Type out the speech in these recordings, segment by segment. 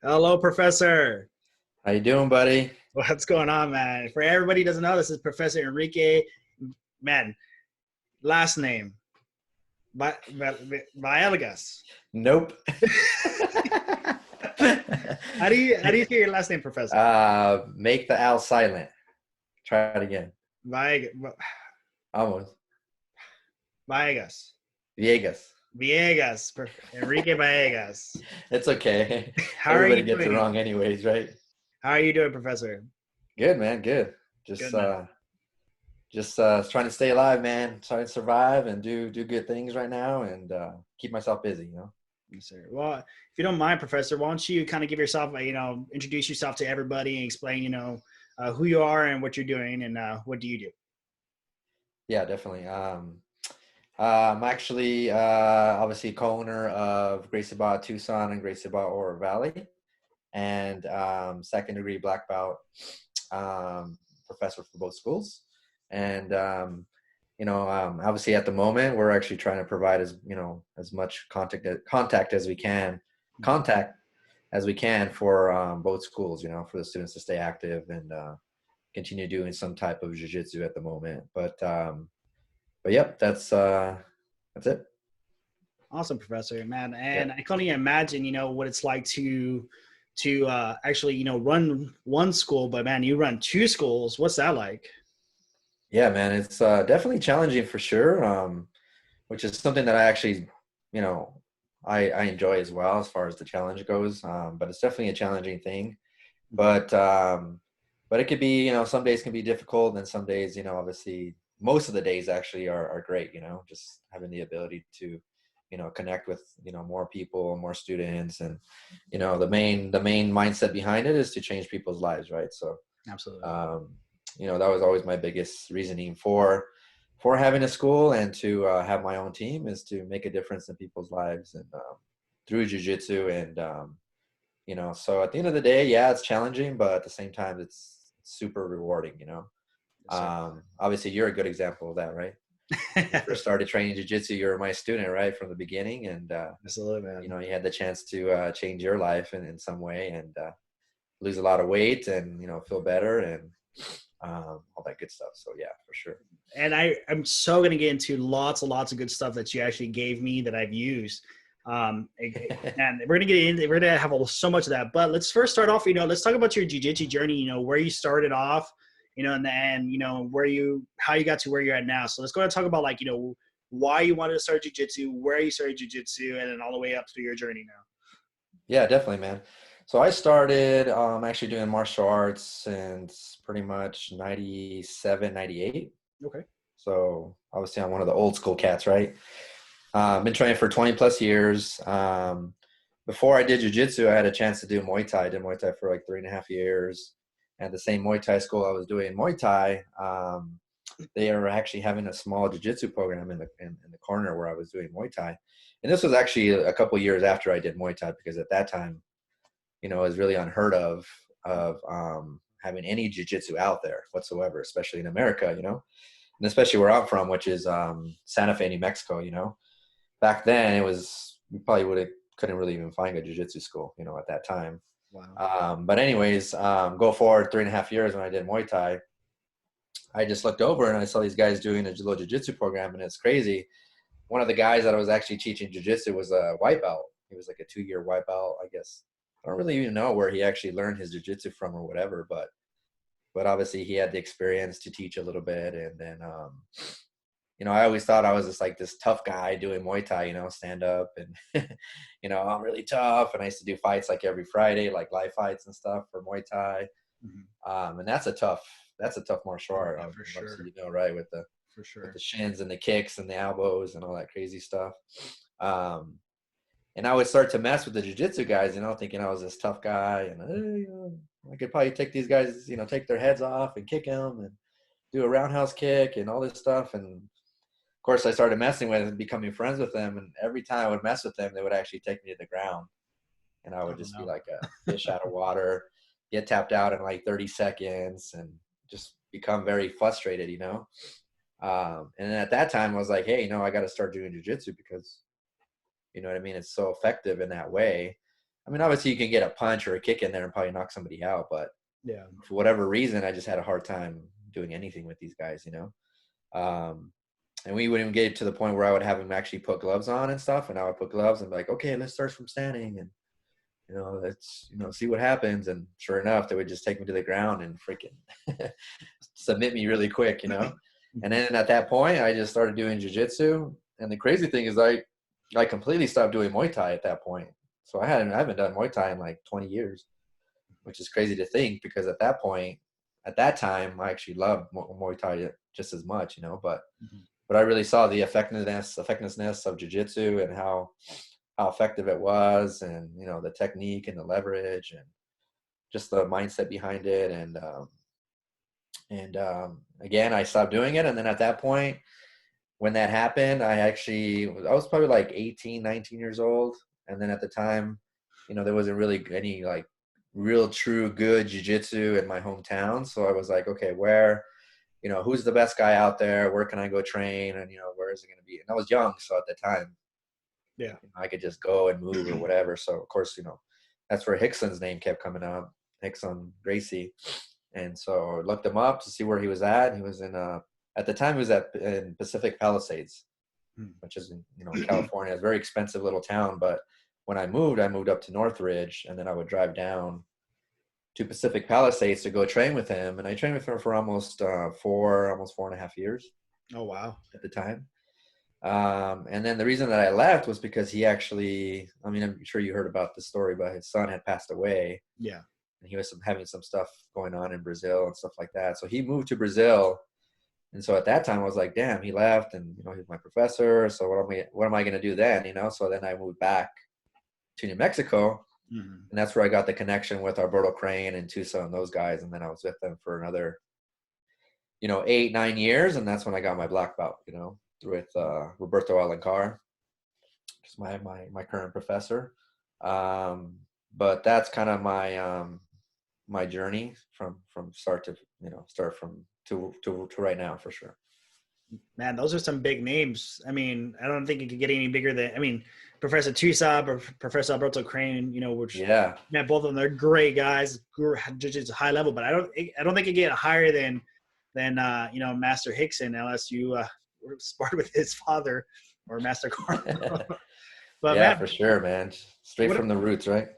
Hello, Professor. How you doing, buddy? What's going on, man? For everybody who doesn't know, this is Professor Enrique. Man, last name, Villegas. Nope. How do you say your last name, Professor? Make the L silent. Try it again. Villegas. Almost. Villegas. Viegas. Villegas. Enrique Villegas. It's okay. How are Everybody you gets it doing? wrong anyways, right? How are you doing, Professor? Good, man. Good. Good, Just man. uh just trying to stay alive, man. Trying to survive and do good things right now and keep myself busy. Yes, sir. Well, if you don't mind, Professor, why don't you kind of give yourself, introduce yourself to everybody and explain, who you are and what you're doing and what do you do? Yeah, definitely. I'm actually obviously co-owner of Gracie Barra Tucson and Gracie Barra Oro Valley, and second degree black belt professor for both schools. And obviously at the moment we're actually trying to provide as much contact as we can, contact as we can for both schools. For the students to stay active and continue doing some type of jiu-jitsu at the moment. But yep, that's it. Awesome, Professor, man. Yeah. And I can't even imagine, what it's like to actually, run one school, but man, you run two schools. What's that like? Yeah, man, it's definitely challenging for sure. Which is something that I actually, you know, I enjoy as well as far as the challenge goes. But it's definitely a challenging thing. But but it could be, some days can be difficult, and some days, obviously most of the days actually are great. Just having the ability to, connect with, more people, more students, and the main mindset behind it is to change people's lives, right? So Absolutely. um, that was always my biggest reasoning for having a school and to have my own team, is to make a difference in people's lives and through jiu-jitsu. And so at the end of the day, yeah, it's challenging, but at the same time it's super rewarding. Yes, sir. Obviously you're a good example of that, right? When I first started training jiu-jitsu, you were my student, right, from the beginning. And Absolutely, man. you had the chance to change your life in some way, and lose a lot of weight, and feel better, and all that good stuff. So yeah, for sure. And I'm so going to get into lots and lots of good stuff that you actually gave me that I've used. And we're going to have so much of that, but let's first start off, let's talk about your jiu-jitsu journey, where you started off, and then, how you got to where you're at now. So let's go and talk about why you wanted to start jiu-jitsu, where you started jiu-jitsu, and then all the way up through your journey now. Yeah, definitely, man. So I started actually doing martial arts since pretty much 97, 98. Okay. So obviously I'm one of the old school cats, right? Been training for 20 plus years. Before I did jiu-jitsu, I had a chance to do Muay Thai. I did Muay Thai for like 3.5 years. And the same Muay Thai school I was doing Muay Thai, they are actually having a small jiu-jitsu program in the corner where I was doing Muay Thai. And this was actually a couple of years after I did Muay Thai, because at that time, it was really unheard of having any jiu-jitsu out there whatsoever, especially in America, and especially where I'm from, which is Santa Fe, New Mexico. Back then it was, you probably couldn't really even find a jiu-jitsu school, at that time. Wow. But anyways, go forward 3.5 years when I did Muay Thai, I just looked over and I saw these guys doing a little jiu-jitsu program, and it's crazy. One of the guys that I was actually teaching jiu-jitsu was a white belt. He was like a 2-year white belt, I guess. I don't really even know where he actually learned his jiu-jitsu from or whatever, but obviously he had the experience to teach a little bit. And then I always thought I was just like this tough guy doing Muay Thai, stand up and I'm really tough. And I used to do fights like every Friday, like live fights and stuff for Muay Thai. And that's a tough martial art. Yeah, for sure. Right, with the For sure. shins and the kicks and the elbows and all that crazy stuff. And I would start to mess with the jiu-jitsu guys, thinking I was this tough guy, and I could probably take these guys, take their heads off and kick them and do a roundhouse kick and all this stuff. And of course I started messing with and becoming friends with them. And every time I would mess with them, they would actually take me to the ground, and I would just be like a fish out of water, get tapped out in like 30 seconds and just become very frustrated. And at that time I was like, hey, I got to start doing jiu-jitsu, because you know what I mean, it's so effective in that way. I mean, obviously you can get a punch or a kick in there and probably knock somebody out, but Yeah. for whatever reason, I just had a hard time doing anything with these guys, you know? And we wouldn't get to the point where I would have him actually put gloves on and stuff. And I would put gloves and be like, okay, let's start from standing. And, you know, let's, you know, see what happens. And sure enough, they would just take me to the ground and freaking submit me really quick, you know? And then at that point, I just started doing jiu-jitsu. And the crazy thing is I completely stopped doing Muay Thai at that point. So I haven't done Muay Thai in like 20 years, which is crazy to think, because at that point, at that time, I actually loved Muay Thai just as much, you know, but I really saw the effectiveness of jiu-jitsu and how effective it was, and, you know, the technique and the leverage and just the mindset behind it. And again, I stopped doing it. And then at that point, when that happened, I was probably like 18, 19 years old. And then at the time, you know, there wasn't really any like real true good jiu-jitsu in my hometown. So I was like, okay, you know, who's the best guy out there? Where can I go train? And, you know, where is it going to be? And I was young. So at the time, Yeah. I could just go and move or whatever. So of course, you know, that's where Rickson's name kept coming up, Rickson Gracie. And so I looked him up to see where he was at. He was at the time he was in Pacific Palisades, which is in, you know, California. It's a very expensive little town. But when I moved up to Northridge, and then I would drive down to Pacific Palisades to go train with him. And I trained with him for almost 4.5 years. Oh, wow. At the time. And then the reason that I left was because he actually, I mean, I'm sure you heard about the story, but his son had passed away. Yeah. And he was having some stuff going on in Brazil and stuff like that. So he moved to Brazil. And so at that time I was like, damn, he left, and, you know, he's my professor. So what am I going to do then? You know? So then I moved back to New Mexico. And that's where I got the connection with Alberto and Tussa and those guys. And then I was with them for another, you know, 8-9 years. And that's when I got my black belt, you know, with Roberto Alencar, just my current professor. But that's kind of my journey from start to, you know, start from to right now, for sure. Man, those are some big names. I mean, I don't think it could get any bigger than, I mean, Professor Tussa, Professor Alberto Crane, you know, which, yeah, both of them, they're great guys, just high level, but I don't think it get higher than you know, Master Rickson, unless you sparred with his father or Master Carl. But yeah, man, for sure, man. Straight from the roots, right?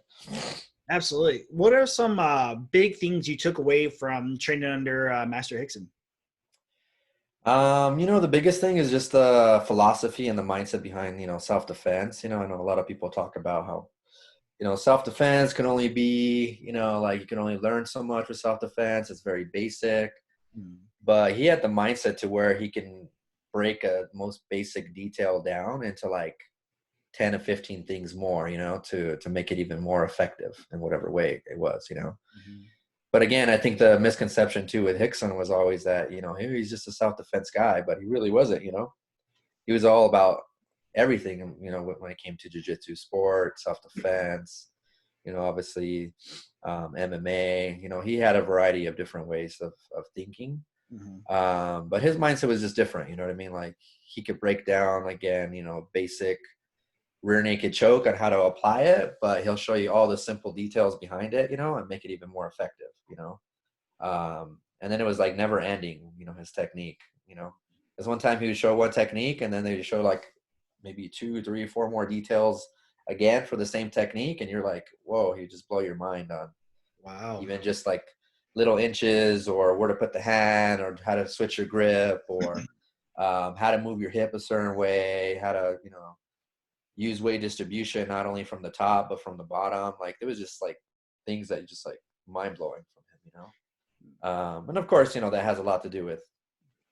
Absolutely. What are some big things you took away from training under Master Rickson? You know, the biggest thing is just the philosophy and the mindset behind, you know, self-defense. You know, I know a lot of people talk about how, you know, self-defense can only be, you know, like you can only learn so much with self-defense. It's very basic. But he had the mindset to where he can break a most basic detail down into like 10 to 15 things more, you know, to make it even more effective in whatever way it was, you know. But again, I think the misconception too with Rickson was always that, you know, he's just a self-defense guy, but he really wasn't, you know. He was all about everything, you know, when it came to jiu-jitsu, sport, self-defense, you know, obviously MMA, you know, he had a variety of different ways of thinking. But his mindset was just different, you know what I mean? Like he could break down, again, you know, basic rear naked choke on how to apply it, but he'll show you all the simple details behind it, you know, and make it even more effective, you know. And then it was like never ending, you know, his technique, you know. There's one time he would show one technique, and then they would show like maybe 2, 3, 4 more details again for the same technique, and you're like, whoa, he just blow your mind on even just like little inches, or where to put the hand, or how to switch your grip, or how to move your hip a certain way, how to, you know, use weight distribution, not only from the top, but from the bottom. Like it was just like things that just like mind blowing from him, you know? And of course, you know, that has a lot to do with,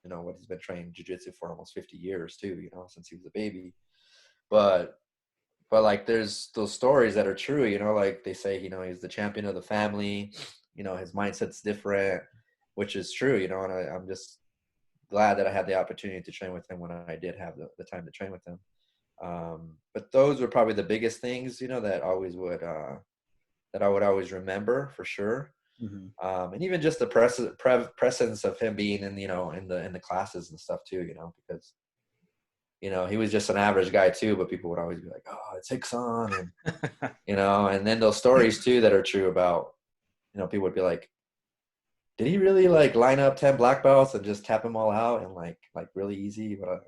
you know, what he's been trained jiu-jitsu for almost 50 years too, you know, since he was a baby. But like, there's those stories that are true, you know, like they say, you know, he's the champion of the family, you know, his mindset's different, which is true, you know, and I'm just glad that I had the opportunity to train with him when I did have the time to train with him. But those were probably the biggest things, you know, that always would, that I would always remember for sure. And even just the presence of him being in, you know, in the classes and stuff too, you know, because you know, he was just an average guy too, but people would always be like, oh, it's Rickson. And, you know, and then those stories too that are true about, you know, people would be like, did he really like line up 10 black belts and just tap them all out and like really easy? But,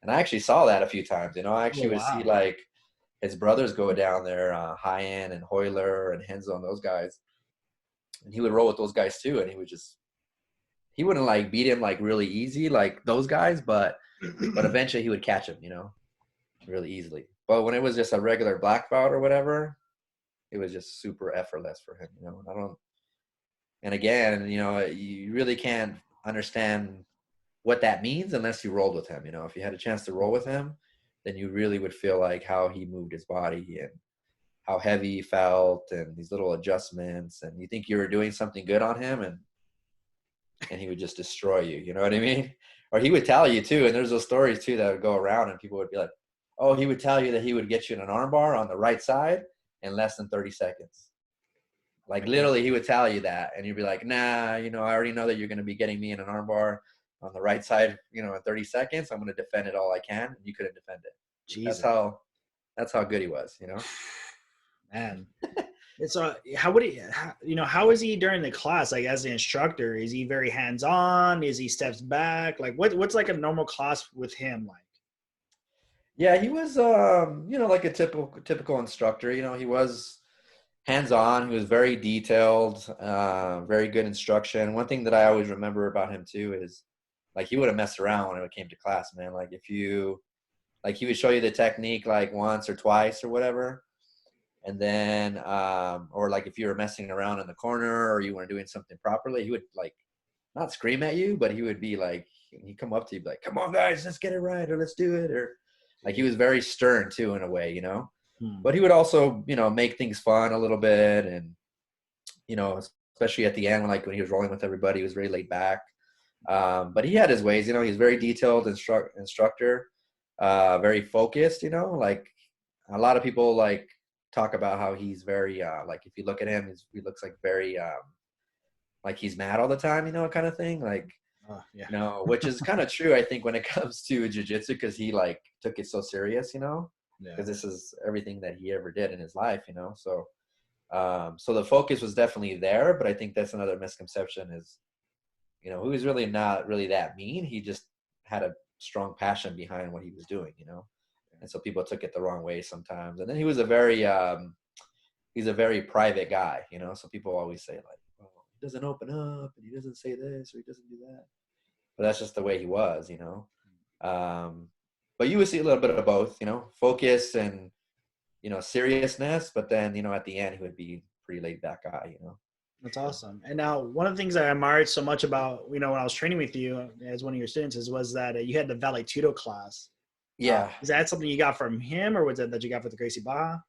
and I actually saw that a few times, you know, I Oh, actually would see wow. like his brothers go down there, High End and Hoyler and Henzo and those guys. And he would roll with those guys too. And he wouldn't like beat him like really easy like those guys, but eventually he would catch him, you know, really easily. But when it was just a regular black belt or whatever, it was just super effortless for him, you know. And again, you know, you really can't understand what that means unless you rolled with him. You know, if you had a chance to roll with him, then you really would feel like how he moved his body and how heavy he felt and these little adjustments. And you think you were doing something good on him, and he would just destroy you. You know what I mean? Or he would tell you too. And there's those stories too that would go around, and people would be like, "Oh, he would tell you that he would get you in an armbar on the right side in less than 30 seconds." Like literally he would tell you that, and you'd be like, nah, you know, I already know that you're going to be getting me in an armbar on the right side, you know, in 30 seconds. I'm going to defend it all I can. And you couldn't defend it. Jesus. That's how good he was, you know? Man. It's how would he, you know, how is he during the class? Like as the instructor, is he very hands-on? Is he steps back? Like what's like a normal class with him like? Yeah, he was, you know, like a typical instructor. You know, he was hands-on. He was very detailed, very good instruction. One thing that I always remember about him too is like he would have messed around when it came to class, man. Like he would show you the technique like once or twice or whatever. And then, or like if you were messing around in the corner or you weren't doing something properly, he would like not scream at you, but he would be like, he'd come up to you, be like, come on guys, let's get it right. Or let's do it. Or like he was very stern too, in a way, you know, but he would also, you know, make things fun a little bit. And, you know, especially at the end, like when he was rolling with everybody, he was very laid back. But he had his ways, you know, he's very detailed instructor, very focused, you know, like a lot of people like talk about how he's very, like if you look at him, he looks like very, like he's mad all the time, you know, kind of thing. Like, Yeah. you know, which is kind of true, I think, when it comes to jiu-jitsu, because he like took it so serious, you know, because this is everything that he ever did in his life, you know. So so the focus was definitely there, but I think that's another misconception is, you know, he was really not really that mean. He just had a strong passion behind what he was doing, you know, and so people took it the wrong way sometimes. And then he was he's a very private guy, you know, so people always say like, oh, he doesn't open up and he doesn't say this or he doesn't do that. But that's just the way he was, you know. But you would see a little bit of both, you know, focus and, you know, seriousness. But then, you know, at the end, he would be pretty laid back guy, you know. That's awesome. And now one of the things I admired so much about, you know, when I was training with you as one of your students was that you had the Vale Tudo class. Yeah. Is that something you got from him or was it that you got for the Gracie Barra?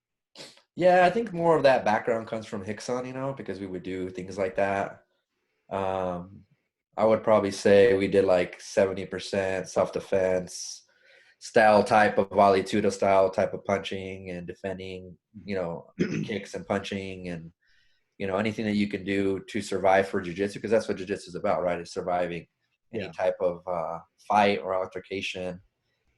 Yeah, I think more of that background comes from Rickson, you know, because we would do things like that. I would probably say we did like 70% self-defense style type of Vale Tudo style type of punching and defending, you know, kicks and punching and, you know, anything that you can do to survive for jiu-jitsu, because that's what jiu-jitsu is about, right? It's surviving any type of fight or altercation.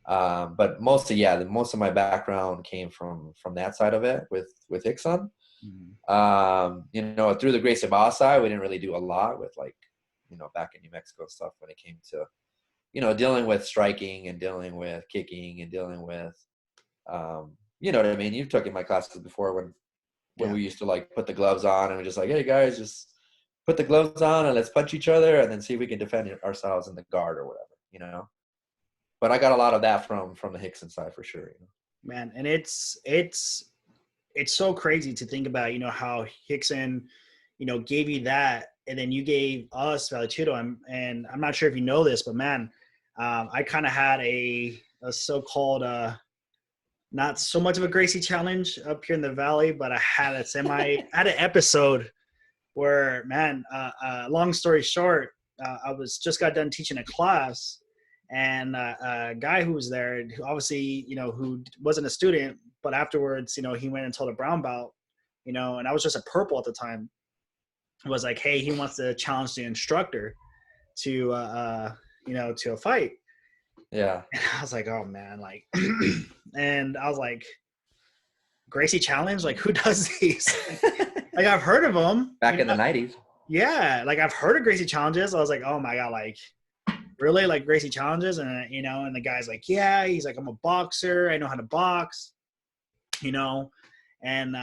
But mostly, yeah, most of my background came from that side of it with Rickson. You know, through the Gracie Barra side, we didn't really do a lot with like, you know, back in New Mexico stuff when it came to, you know, dealing with striking and dealing with kicking and dealing with, you know what I mean? You've taken my classes before when we used to like put the gloves on and we're just like, hey guys, just put the gloves on and let's punch each other and then see if we can defend ourselves in the guard or whatever, you know? But I got a lot of that from the Rickson side for sure, you know? Man, and it's so crazy to think about, you know, how Rickson, you know, gave you that, and then you gave us Vale Tudo. And I'm not sure if you know this, but man, I kind of had a so-called, not so much of a Gracie challenge up here in the Valley, but I had I had an episode where, man, long story short, I just got done teaching a class, and a guy who was there, who obviously, you know, who wasn't a student, but afterwards, you know, he went and told a brown belt, you know, and I was just a purple at the time. It was like, hey, he wants to challenge the instructor to, you know, to a fight. Yeah. And I was like, oh man, like, and I was like, Gracie Challenge, like who does these? Like I've heard of them, Back in the 90s. yeah, like I've heard of Gracie Challenges. I was like, oh my god, like really, like Gracie Challenges, and and the guy's like, yeah, he's like, I'm a boxer, I know how to box, you know, and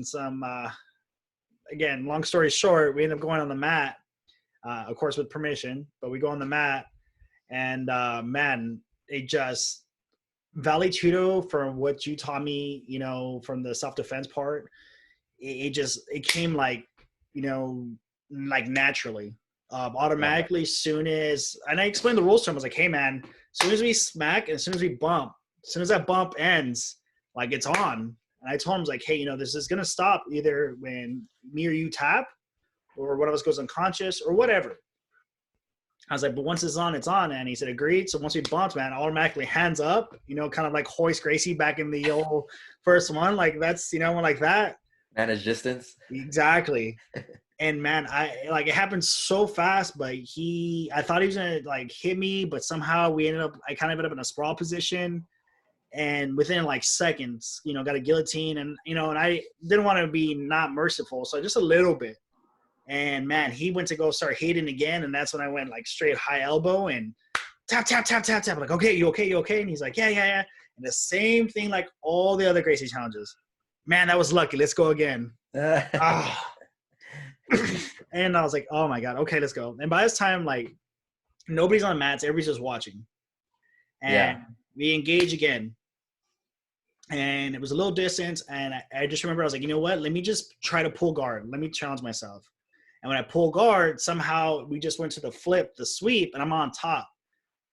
some again, long story short, we end up going on the mat, of course with permission, but we go on the mat, and man, it just Valley Tudo, from what you taught me, from the self-defense part, it came like, like naturally, Yeah. automatically, soon as, and I explained the rules to him. I was like, hey man, as soon as we smack and as soon as we bump, as soon as that bump ends, like it's on. And I told him, I was like, hey, this is going to stop either when me or you tap, or one of us goes unconscious or whatever. I was like, but once it's on, it's on. And he said, agreed. So once we bumped, man, automatically hands up, kind of like hoist Gracie back in the old first one. Like that's, like that. Manage distance. Exactly. And man, it happened so fast, but I thought he was going to like hit me, but somehow I kind of ended up in a sprawl position. And within like seconds, got a guillotine, and, and I didn't want to be not merciful. So just a little bit. And man, he went to go start hitting again. And that's when I went like straight high elbow and tap, tap, tap, tap, tap. I'm like, okay, you okay? You okay? And he's like, yeah, yeah, yeah. And the same thing like all the other Gracie challenges. Man, that was lucky. Let's go again. Ah. And I was like, oh my God, okay, let's go. And by this time, like nobody's on mats. Everybody's just watching. And we engage again. And it was a little distance. And I just remember I was like, you know what? Let me just try to pull guard. Let me challenge myself. And when I pull guard, somehow we just went to the flip, the sweep, and I'm on top.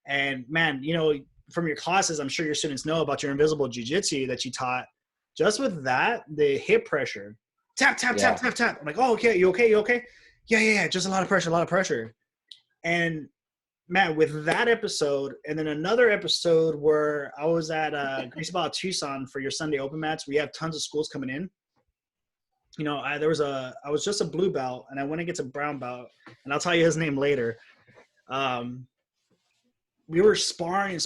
And man, from your classes, I'm sure your students know about your invisible jiu-jitsu that you taught. Just with that, the hip pressure, tap, tap, tap, tap, tap. I'm like, oh, okay, you okay, you okay? Yeah, yeah, yeah, just a lot of pressure. And man, with that episode, and then another episode where I was at Gracie Barra Tucson for your Sunday open mats, we have tons of schools coming in. I was just a blue belt, and I went against a brown belt, and I'll tell you his name later. We were sparring,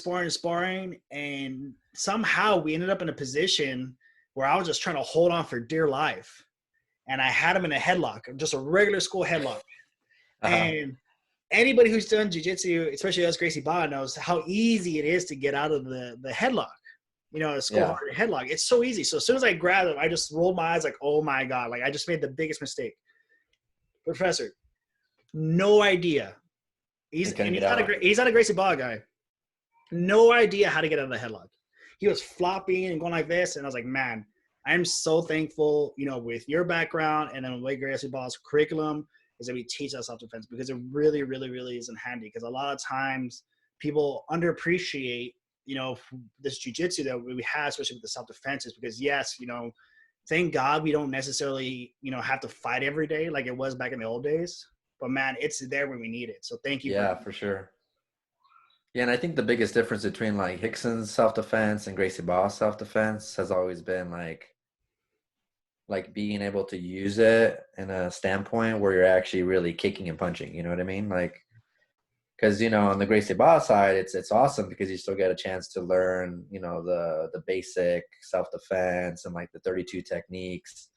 and somehow we ended up in a position where I was just trying to hold on for dear life. And I had him in a headlock, just a regular school headlock. And anybody who's done jiu-jitsu, especially us Gracie Barra, knows how easy it is to get out of the headlock. A school headlock. It's so easy. So as soon as I grabbed him, I just rolled my eyes like, oh my God, like I just made the biggest mistake. Professor, no idea. He's not a Gracie Barra guy. No idea how to get out of the headlock. He was flopping and going like this. And I was like, man, I'm so thankful, with your background and then with Gracie Barra's curriculum is that we teach us self-defense, because it really, really, really isn't handy. Because a lot of times people underappreciate, this jiu-jitsu that we have, especially with the self-defense, is because yes, thank God we don't necessarily, have to fight every day like it was back in the old days. But man, it's there when we need it. So thank you. Yeah, for sure. Yeah, and I think the biggest difference between like Rickson's self-defense and Gracie Barra's self-defense has always been like being able to use it in a standpoint where you're actually really kicking and punching. You know what I mean? Like, because on the Gracie Barra side, it's awesome because you still get a chance to learn, the basic self-defense and like the 32 techniques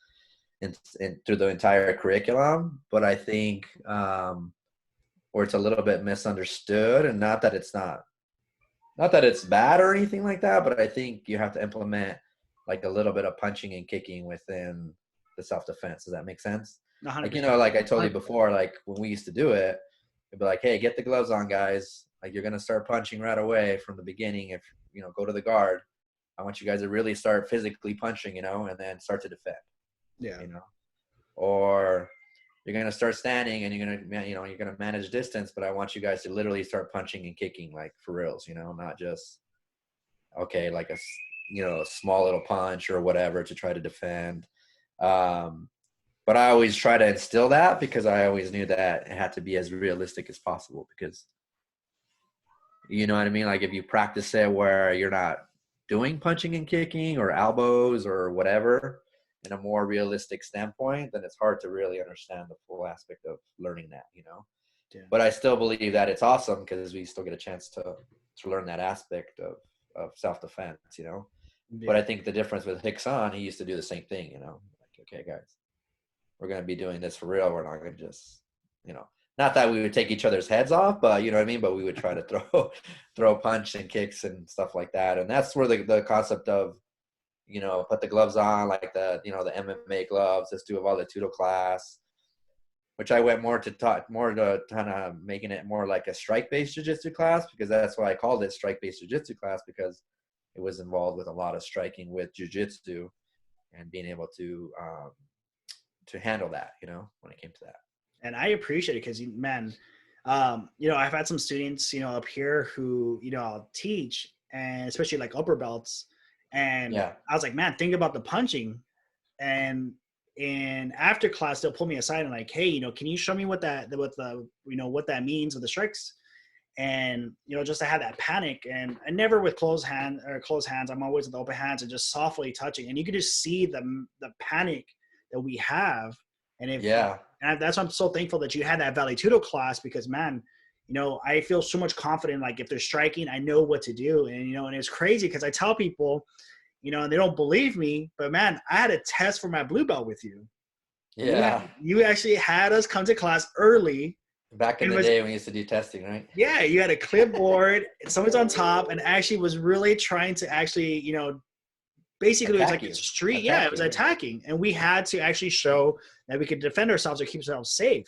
and through the entire curriculum. But I think where it's a little bit misunderstood, and not that it's bad or anything like that, but I think you have to implement like a little bit of punching and kicking within the self-defense. Does that make sense? 100%. Like, like I told you before, like when we used to do it, it'd be like, hey, get the gloves on, guys. Like you're going to start punching right away from the beginning. If, go to the guard, I want you guys to really start physically punching, and then start to defend. Yeah. Or you're going to start standing and you're going to manage distance, but I want you guys to literally start punching and kicking like for reals, not just, okay, like a small little punch or whatever to try to defend. But I always try to instill that because I always knew that it had to be as realistic as possible, because you know what I mean? Like if you practice it where you're not doing punching and kicking or elbows or whatever in a more realistic standpoint, then it's hard to really understand the full aspect of learning that, Yeah. But I still believe that it's awesome because we still get a chance to learn that aspect of self-defense, you know. Yeah. But I think the difference with Rickson, he used to do the same thing, you know, like, okay, guys, we're going to be doing this for real. We're not going to just, you know, not that we would take each other's heads off, but you know what I mean? But we would try to throw punch and kicks and stuff like that. And that's where the concept of, you know, put the gloves on, like the, you know, the MMA gloves, let's do a Vale class, which I went more to kind of making it more like a strike-based jiu-jitsu class, because that's why I called it strike-based jiu-jitsu class, because it was involved with a lot of striking with jiu-jitsu and being able to handle that, you know, when it came to that. And I appreciate it because, man, you know, I've had some students, you know, up here who, you know, I'll teach, and especially like upper belts. And Yeah. I was like, man, think about the punching. And after class, they'll pull me aside and like, hey, you know, can you show me what that means with the strikes? And, you know, just to have that panic, and I never with closed hands. I'm always with open hands and just softly touching. And you could just see the panic that we have. And that's why I'm so thankful that you had that Vale class, because, man, you know, I feel so much confident. Like if they're striking, I know what to do. And, you know, and it's crazy because I tell people, you know, and they don't believe me, but man, I had a test for my blue belt with you. Yeah. You actually had us come to class early. Back in the day when we used to do testing, right? Yeah, you had a clipboard, someone's on top, and actually was really trying to actually, you know, basically it was like a street. Yeah, it was attacking. And we had to actually show that we could defend ourselves or keep ourselves safe.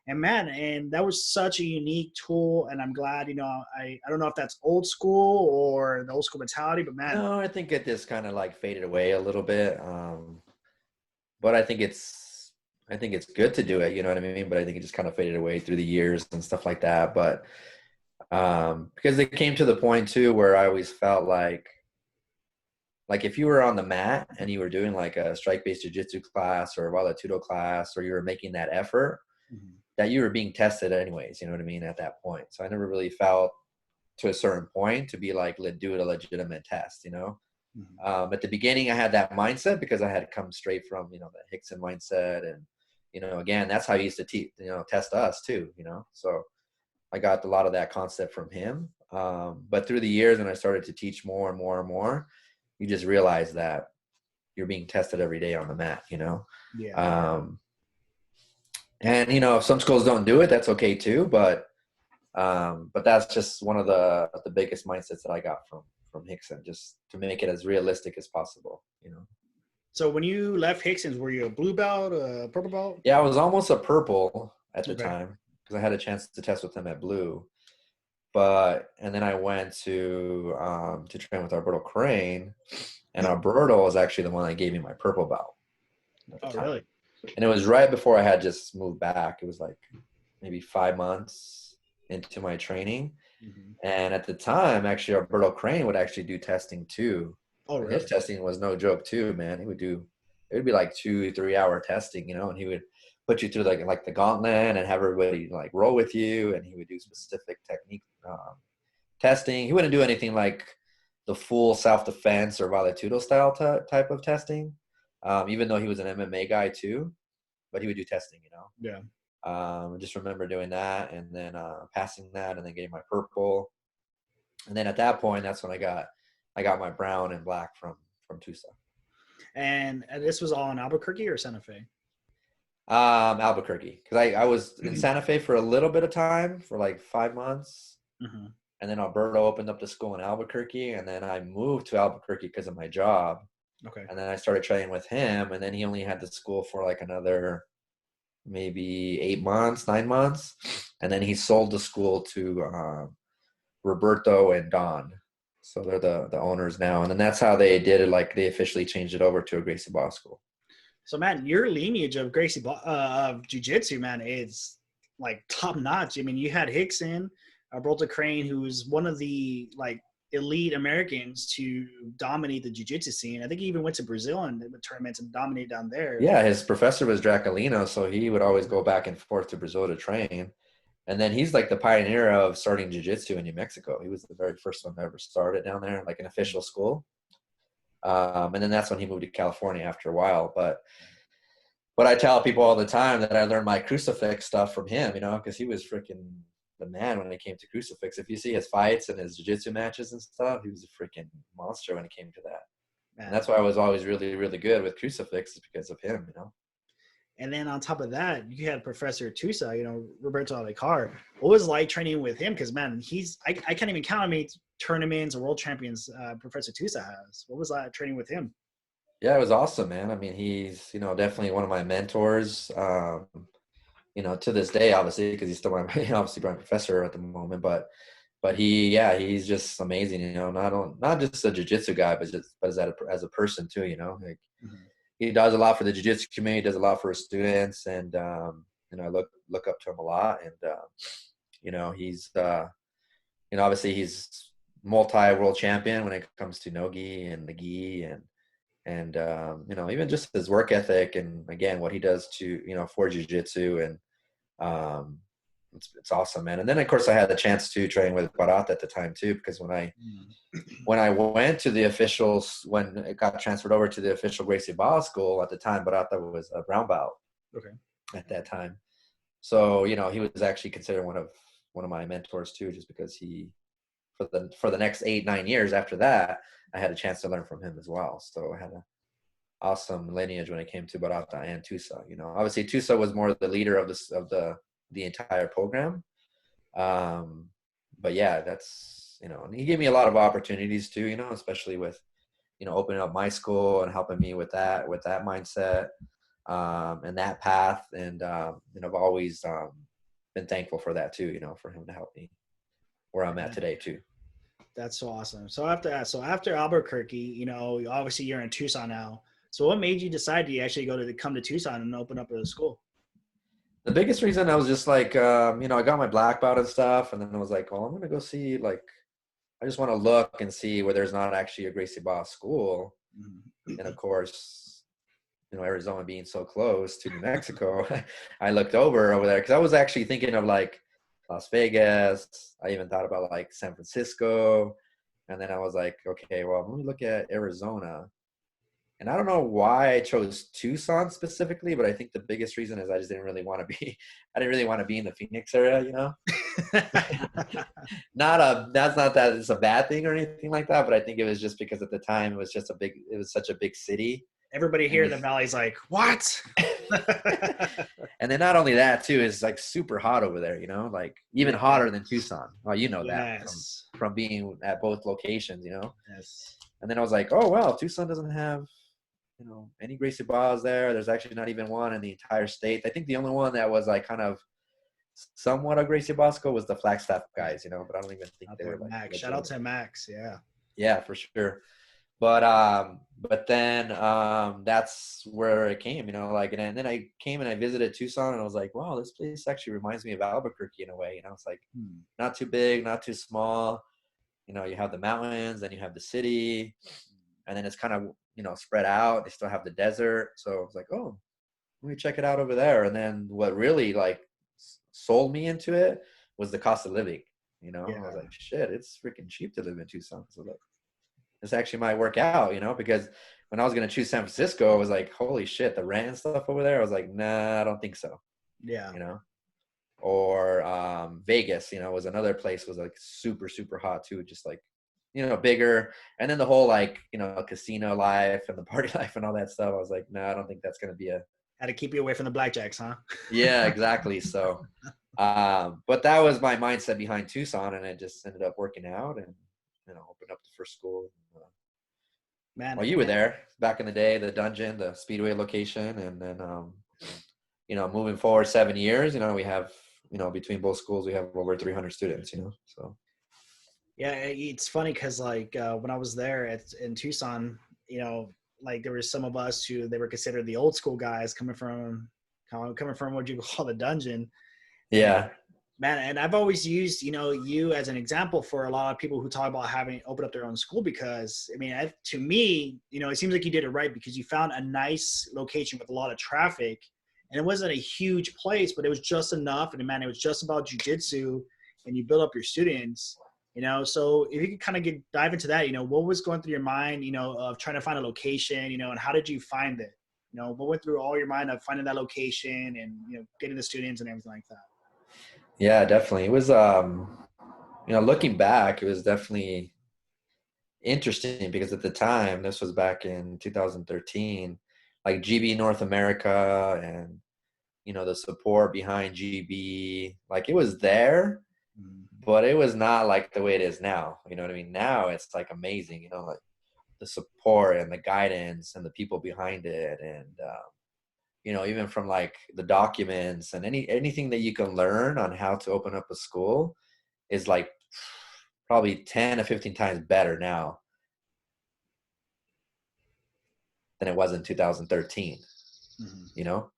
And man, and that was such a unique tool. And I'm glad, you know, I don't know if that's old school or the old school mentality, but man. No, I think it just kind of like faded away a little bit. But I think it's good to do it, you know what I mean? But I think it just kind of faded away through the years and stuff like that. But because it came to the point too where I always felt like if you were on the mat and you were doing like a strike-based jiu-jitsu class or a Vale class, or you were making that effort, that you were being tested anyways, you know what I mean, at that point. So I never really felt to a certain point to be like, do a legitimate test, you know? At the beginning I had that mindset because I had come straight from, you know, the Rickson mindset. And, you know, again, that's how he used to test us too, you know? So I got a lot of that concept from him. But through the years, when I started to teach more and more and more, you just realize that you're being tested every day on the mat, you know? Yeah. And, you know, if some schools don't do it, that's okay too. But that's just one of the biggest mindsets that I got from Rickson, just to make it as realistic as possible, you know? So when you left Rickson's, were you a blue belt, a purple belt? Yeah, I was almost a purple at the time because I had a chance to test with him at blue. And then I went to train with Alberto Crane, and Alberto was actually the one that gave me my purple belt. Oh, really? And it was right before I had just moved back. It was like maybe 5 months into my training. And at the time, actually, Alberto Crane would actually do testing too. Oh, really? His testing was no joke too, man. It would be like 2-3 hour testing, you know, and he would put you through like the gauntlet and have everybody like roll with you. And he would do specific technique testing. He wouldn't do anything like the full self-defense or Vale style type of testing, even though he was an MMA guy too, but he would do testing, you know? Yeah. I just remember doing that and then passing that and then getting my purple. And then at that point, that's when I got my brown and black from Tussa. And this was all in Albuquerque or Santa Fe? Albuquerque, because I was in Santa Fe for a little bit of time, for like 5 months. And then Alberto opened up the school in Albuquerque, and then I moved to Albuquerque because of my job. Okay. And then I started training with him, and then he only had the school for like another maybe 8 months, 9 months. And then he sold the school to Roberto and Don. So they're the owners now. And then that's how they did it. Like they officially changed it over to a Gracie Barra school. So, man, your lineage of Gracie of jiu-jitsu, man, is like top notch. I mean, you had Rickson, Alberto Crane, who was one of the like elite Americans to dominate the jiu-jitsu scene. I think he even went to Brazil and the tournaments and dominated down there. Yeah, his professor was Draculino, so he would always go back and forth to Brazil to train. And then he's like the pioneer of starting jiu-jitsu in New Mexico. He was the very first one that ever started down there, like an official school. And then that's when he moved to California after a while. But I tell people all the time that I learned my crucifix stuff from him, you know, because he was freaking the man when it came to crucifix. If you see his fights and his jiu-jitsu matches and stuff, he was a freaking monster when it came to that. Man. And that's why I was always really, really good with crucifix, is because of him, you know. And then on top of that, you had Professor Tussa, you know, Roberto Alencar. What was it like training with him? Because, man, I can't even count how many tournaments or world champions Professor Tussa has. What was that training with him? Yeah, it was awesome, man. I mean, he's, you know, definitely one of my mentors, you know, to this day, obviously, because he's still my, obviously my professor at the moment. But he's just amazing, you know, not just a jiu-jitsu guy, but as a person too, you know. Like, he does a lot for the jiu-jitsu community, does a lot for his students, and you know, I look up to him a lot. And you know, he's you know, obviously he's multi-world champion when it comes to no-gi and the gi, and you know, even just his work ethic, and again what he does to, you know, for jiu-jitsu, and it's awesome, man. And then of course I had the chance to train with Barata at the time too, because when I went to the officials, when it got transferred over to the official Gracie Barra school, at the time Barata was a brown belt at that time. So, you know, he was actually considered one of my mentors too, just because he, for the next 8-9 years after that, I had a chance to learn from him as well. So I had an awesome lineage when it came to Barata and Tussa. You know, obviously Tussa was more the leader of the entire program. But yeah, that's, you know, and he gave me a lot of opportunities too, you know, especially with, you know, opening up my school and helping me with that mindset, and that path. And, you know, I've always been thankful for that too, you know, for him to help me where I'm at today too. That's so awesome. So after Albuquerque, you know, obviously you're in Tucson now. So what made you decide to actually come to Tucson and open up a school? The biggest reason, I was just like, you know, I got my black belt and stuff, and then I was like, well, I'm going to go see, like, I just want to look and see where there's not actually a Gracie Barra school. And of course, you know, Arizona being so close to New Mexico, I looked over there, because I was actually thinking of like Las Vegas. I even thought about like San Francisco. And then I was like, okay, well, let me look at Arizona. And I don't know why I chose Tucson specifically, but I think the biggest reason is I just didn't really want to be, I didn't really want to be in the Phoenix area, you know. That's not that it's a bad thing or anything like that, but I think it was just because at the time it was such a big city. Everybody here in the valley's like, what? And then not only that too, is like super hot over there, you know, like even hotter than Tucson. Well, you know that from being at both locations, you know. Yes. And then I was like, oh well, Tucson doesn't have, you know, any Gracie Barras there. There's actually not even one in the entire state. I think the only one that was like kind of somewhat a Gracie Barra school was the Flagstaff guys, you know, but I don't even think they were like Max. Shout out to Max. Yeah, for sure. But then that's where it came, you know, like, and then I came and I visited Tucson, and I was like, wow, this place actually reminds me of Albuquerque in a way, you know. It's like not too big, not too small, you know. You have the mountains, then you have the city, and then it's kind of, you know, spread out. They still have the desert. So I was like, oh, let me check it out over there. And then what really like sold me into it was the cost of living, you know. I was like, shit, it's freaking cheap to live in Tucson. So like, this actually might work out, you know, because when I was going to choose San Francisco, I was like, holy shit, the rent and stuff over there. I was like, nah, I don't think so. Yeah. You know, or Vegas, you know, was another place, was like super, super hot too. Just like, you know, bigger. And then the whole, like, you know, casino life and the party life and all that stuff. I was like, no, I don't think that's going to be Had to keep you away from the blackjacks, huh? Yeah, exactly. So, but that was my mindset behind Tucson, and it just ended up working out, and, you know, opened up the first school. Man, well, you were there back in the day, the dungeon, the Speedway location. And then, you know, moving forward 7 years, you know, we have, you know, between both schools, we have over 300 students, you know, so. Yeah, it's funny because like when I was there in Tucson, you know, like there were some of us who they were considered the old school guys coming from what you call the dungeon. Yeah. Man, and I've always used, you know, you as an example for a lot of people who talk about having opened up their own school, because I mean, to me, you know, it seems like you did it right, because you found a nice location with a lot of traffic, and it wasn't a huge place, but it was just enough. And man, it was just about jiu-jitsu, and you build up your students. You know, so if you could kind of dive into that, you know, what was going through your mind, you know, of trying to find a location, you know, and how did you find it? You know, what went through all your mind of finding that location and, you know, getting the students and everything like that? Yeah, definitely. It was, looking back, it was definitely interesting because at the time, this was back in 2013, like GB North America and, the support behind GB, like it was there, Mm. but it was not like the way it is now. You know what I mean? Now it's like amazing, like the support and the guidance and the people behind it. And, even from like the documents and anything that you can learn on how to open up a school is like probably 10 to 15 times better now than it was in 2013, Mhm. you know?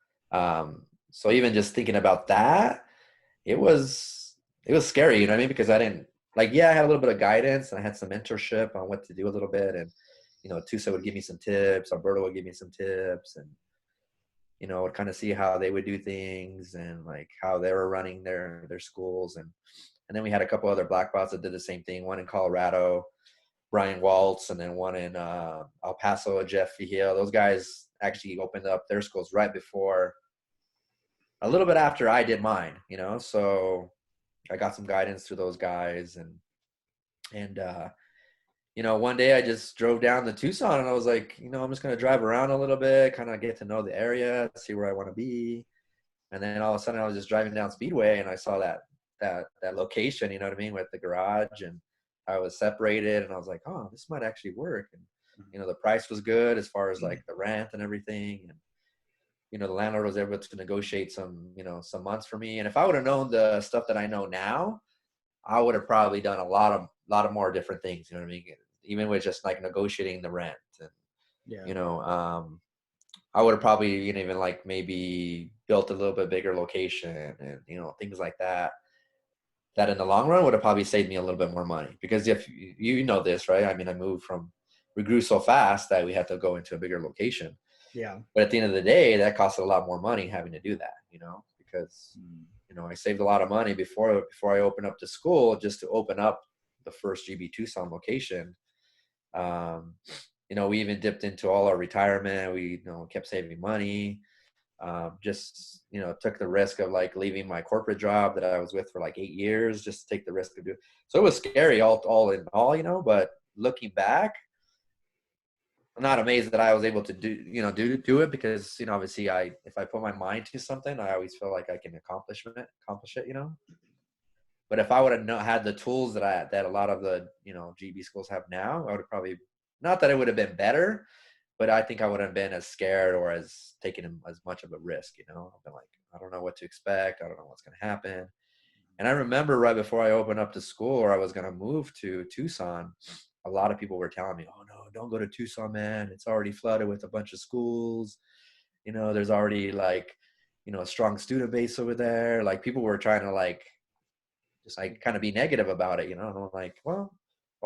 So even just thinking about that, it was scary, you know what I mean? Because I didn't like, yeah, I had a little bit of guidance and I had some mentorship on what to do a little bit. And, Tussa would give me some tips, Alberto would give me some tips, and, would kind of see how they would do things and like how they were running their schools. And then we had a couple other black belts that did the same thing, one in Colorado, Brian Waltz, and then one in El Paso, Jeff Vigil. Those guys actually opened up their schools right before, a little bit after I did mine, so I got some guidance through those guys. And one day I just drove down to Tucson and I was like, I'm just going to drive around a little bit, kind of get to know the area, see where I want to be. And then all of a sudden I was just driving down Speedway and I saw that location, you know what I mean, with the garage, and I was separated and I was like, oh, this might actually work. And, the price was good as far as like the rent and everything. And, the landlord was able to negotiate some months for me. And if I would have known the stuff that I know now, I would have probably done a lot of more different things, you know what I mean? Even with just like negotiating the rent and, Yeah. I would have probably, even like maybe built a little bit bigger location and, things like that, that in the long run would have probably saved me a little bit more money. Because if you know this, right? I mean, we grew so fast that we had to go into a bigger location. Yeah. But at the end of the day, that costed a lot more money having to do that, because, Mm. I saved a lot of money before I opened up the school, just to open up the first GB Tucson location. Um, we even dipped into all our retirement. We, kept saving money. Just, took the risk of like leaving my corporate job that I was with for like 8 years, just to take the risk of doing. So it was scary all in all, but looking back, I'm not amazed that I was able to do it, because, obviously if I put my mind to something, I always feel like I can accomplish it. But if I would have not had the tools that a lot of the, GB schools have now, I would have probably, not that it would have been better, but I think I wouldn't have been as scared or as taken as much of a risk. I've been like, I don't know what to expect. I don't know what's going to happen. And I remember right before I opened up the school, or I was going to move to Tucson, a lot of people were telling me, oh no, don't go to Tucson, man. It's already flooded with a bunch of schools. There's already like, a strong student base over there. Like people were trying to like, just like kind of be negative about it, and I'm like, well,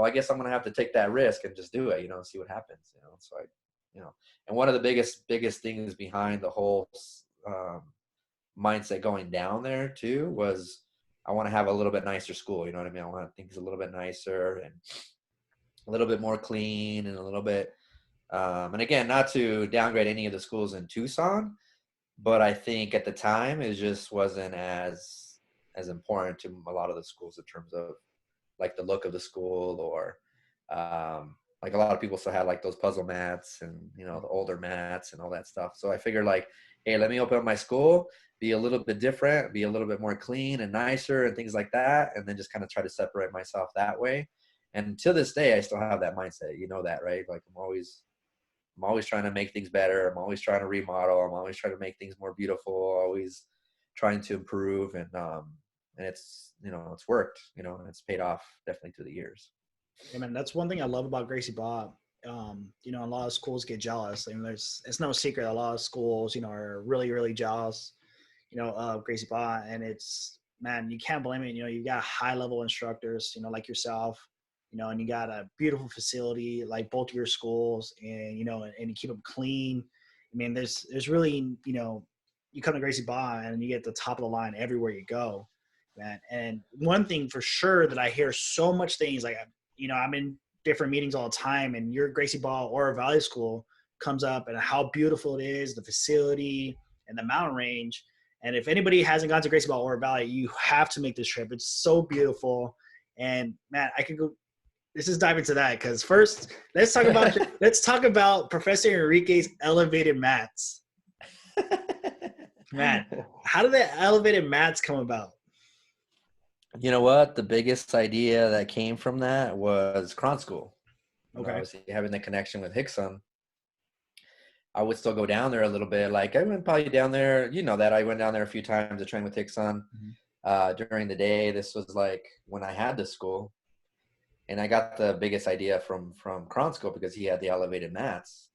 I guess I'm going to have to take that risk and just do it, and see what happens, so and one of the biggest things behind the whole um, mindset going down there too was I want to have a little bit nicer school. You know what I mean? I want things a little bit nicer and a little bit more clean and a little bit. And again, not to downgrade any of the schools in Tucson, but I think at the time it just wasn't as important to a lot of the schools in terms of like the look of the school, or like a lot of people still had like those puzzle mats and the older mats and all that stuff. So I figured like, hey, let me open up my school, be a little bit different, be a little bit more clean and nicer and things like that, and then just kind of try to separate myself that way. And to this day, I still have that mindset. You know that, right? Like I'm always trying to make things better. I'm always trying to remodel. I'm always trying to make things more beautiful. Always trying to improve, and it's it's worked. And it's paid off definitely through the years. Yeah, man, that's one thing I love about Gracie Barra. A lot of schools get jealous. I mean, it's no secret. A lot of schools, are really, really jealous, of Gracie Barra, and it's, man, you can't blame it. You got high level instructors, like yourself, and you got a beautiful facility like both of your schools, and and you keep them clean. I mean, there's really, you come to Gracie Barra and you get the top of the line everywhere you go, man. And one thing for sure that I hear so much things like, I'm in different meetings all the time, and your Gracie Barra Oro Valley School comes up and how beautiful it is, the facility and the mountain range. And if anybody hasn't gone to Gracie Barra Oro Valley, you have to make this trip. It's so beautiful. And man, I could go. Let's just dive into that because first, let's talk about Professor Enrique's elevated mats. Man, how did the elevated mats come about? You know what? The biggest idea that came from that was Cron School. Okay. Obviously, having the connection with Rickson, I would still go down there a little bit. Like I went probably down there, you know that I went down there a few times to train with Rickson during the day. This was like when I had this school, and I got the biggest idea from Cron School because he had the elevated mats.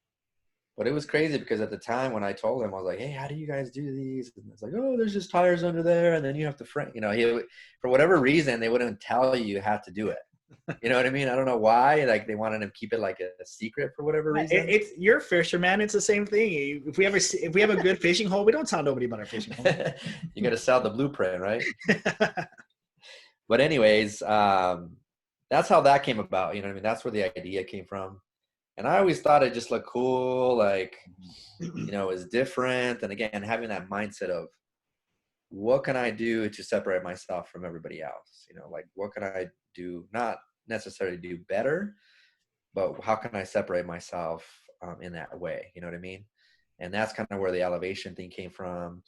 But it was crazy because at the time when I told him, I was like, "Hey, how do you guys do these?" And it's like, "Oh, there's just tires under there, and then you have to frame." You know, for whatever reason, they wouldn't tell you how to do it. You know what I mean? I don't know why. Like they wanted to keep it like a secret for whatever reason. You're a fisherman. It's the same thing. If we have a good fishing hole, we don't tell nobody about our fishing hole. You got to sell the blueprint, right? But anyways, that's how that came about. You know what I mean? That's where the idea came from. And I always thought it just looked cool. Like, you know, it was different. And again, having that mindset of what can I do to separate myself from everybody else? You know, like what can I do? Not necessarily do better, but how can I separate myself in that way? You know what I mean? And that's kind of where the elevation thing came from.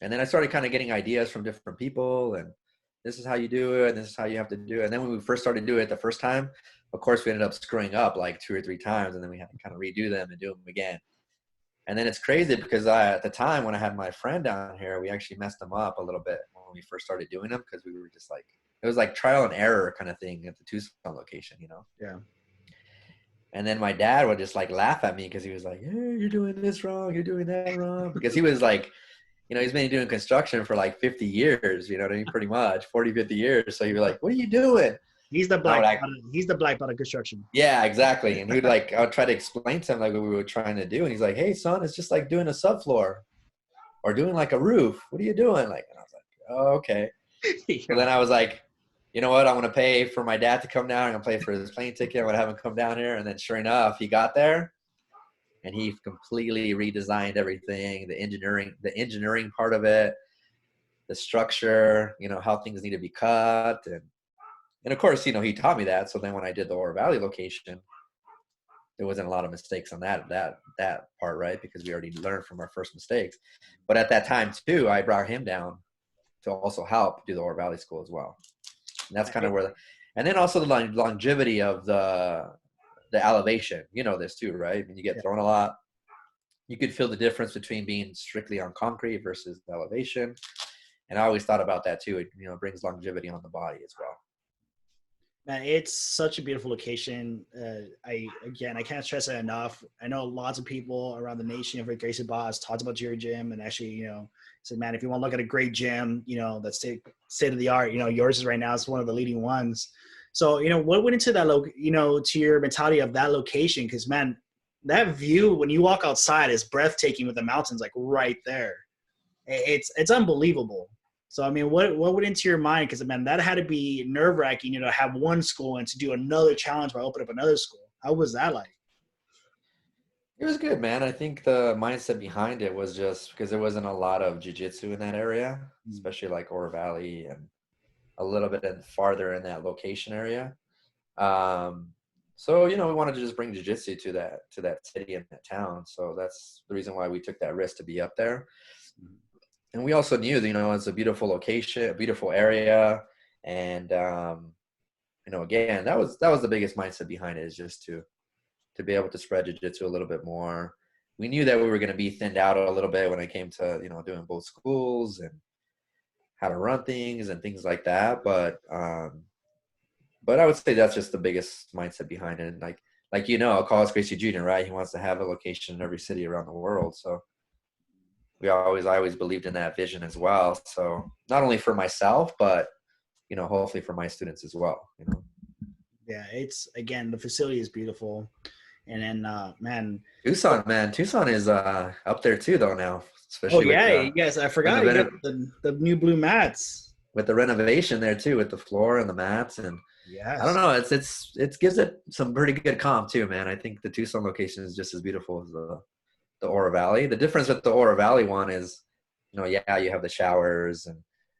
And then I started kind of getting ideas from different people, and this is how you do it, and this is how you have to do it. And then when we first started doing it the first time, of course, we ended up screwing up like 2 or 3 times, and then we had to kind of redo them and do them again. And then it's crazy because at the time when I had my friend down here, we actually messed them up a little bit when we first started doing them because we were just like, it was like trial and error kind of thing at the Tussa location, you know? Yeah. And then my dad would just like laugh at me because he was like, "Hey, you're doing this wrong. You're doing that wrong." Because he was like, you know, he's been doing construction for like 50 years, you know what I mean? Pretty much 40, 50 years. So he was like, "What are you doing?" He's the black belt of construction. Yeah, exactly. And he would like, I would try to explain to him like what we were trying to do. And he's like, "Hey son, it's just like doing a subfloor or doing like a roof. What are you doing?" Like, and I was like, "Oh, okay." So then I was like, you know what? I'm going to pay for my dad to come down. I'm going to pay for his plane ticket. I'm going to have him come down here. And then sure enough, he got there and he completely redesigned everything, the engineering part of it, the structure, you know, how things need to be cut. And of course, you know, he taught me that. So then when I did the Oro Valley location, there wasn't a lot of mistakes on that part, right? Because we already learned from our first mistakes. But at that time too, I brought him down to also help do the Oro Valley school as well. And that's kind of where, and then also the longevity of the elevation, you know, this too, right? When you get thrown a lot, you could feel the difference between being strictly on concrete versus the elevation. And I always thought about that too. It, you know, brings longevity on the body as well. Man, it's such a beautiful location. I can't stress it enough. I know lots of people around the nation of Gracie Barra has talked about your gym and actually, you know, said, man, if you want to look at a great gym, you know, that's state of the art, you know, yours is right now is one of the leading ones. So, you know, what went into that, you know, to your mentality of that location? Because, man, that view when you walk outside is breathtaking with the mountains like right there. It's unbelievable. So, I mean, what went into your mind? Because, man, that had to be nerve-wracking, you know, to have one school and to do another challenge by opening up another school. How was that like? It was good, man. I think the mindset behind it was just because there wasn't a lot of jiu-jitsu in that area, especially like Oro Valley and a little bit farther in that location area. So, you know, we wanted to just bring jiu-jitsu to that city and that town. So that's the reason why we took that risk to be up there. And we also knew that, you know, it's a beautiful location, a beautiful area. And, you know, again, that was the biggest mindset behind it, is just to be able to spread jiu-jitsu a little bit more. We knew that we were going to be thinned out a little bit when it came to, you know, doing both schools and how to run things and things like that. But I would say that's just the biggest mindset behind it. And like, you know, Carlos Gracie Jr., right? He wants to have a location in every city around the world. So I always believed in that vision as well. So not only for myself, but, you know, hopefully for my students as well, you know? Yeah, it's, again, the facility is beautiful. And then, man. Tucson is up there too, though, now. Especially yes, I forgot. You got the new blue mats. With the renovation there too, with the floor and the mats. And yes. I don't know, it gives it some pretty good comp too, man. I think the Tucson location is just as beautiful as the Oro Valley. The difference with the Oro Valley one is yeah, you have the showers, and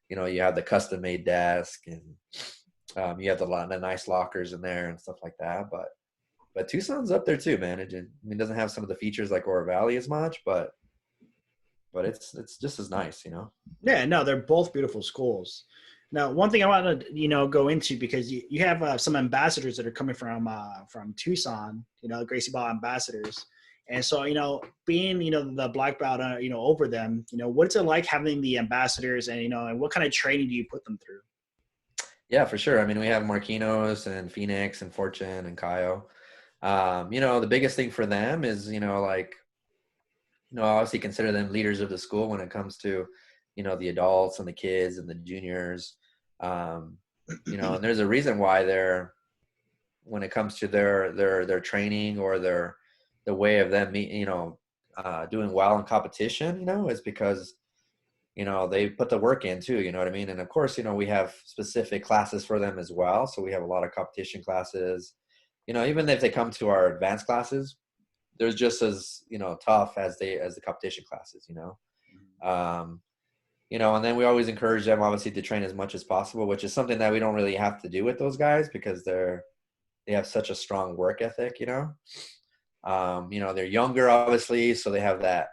you have the custom made desk, and you have the nice lockers in there and stuff like that. But Tucson's up there too, man. It doesn't have some of the features like Oro Valley as much, but it's just as nice. Yeah, no, they're both beautiful schools. Now, one thing I want to go into, because you have some ambassadors that are coming from Tucson, Gracie Barra ambassadors, and so being the black belt over them, what's it like having the ambassadors, and and what kind of training do you put them through? Yeah, for sure. I mean, we have Marquinos and Phoenix and Fortune and Caio. The biggest thing for them is obviously consider them leaders of the school when it comes to the adults and the kids and the juniors. And there's a reason why when it comes to their training or the way of them doing well in competition, is because they put the work in too, you know what I mean? And of course, we have specific classes for them as well. So we have a lot of competition classes, even if they come to our advanced classes, they're just as, tough as the competition classes, and then we always encourage them obviously to train as much as possible, which is something that we don't really have to do with those guys because they have such a strong work ethic, they're younger obviously. So they have that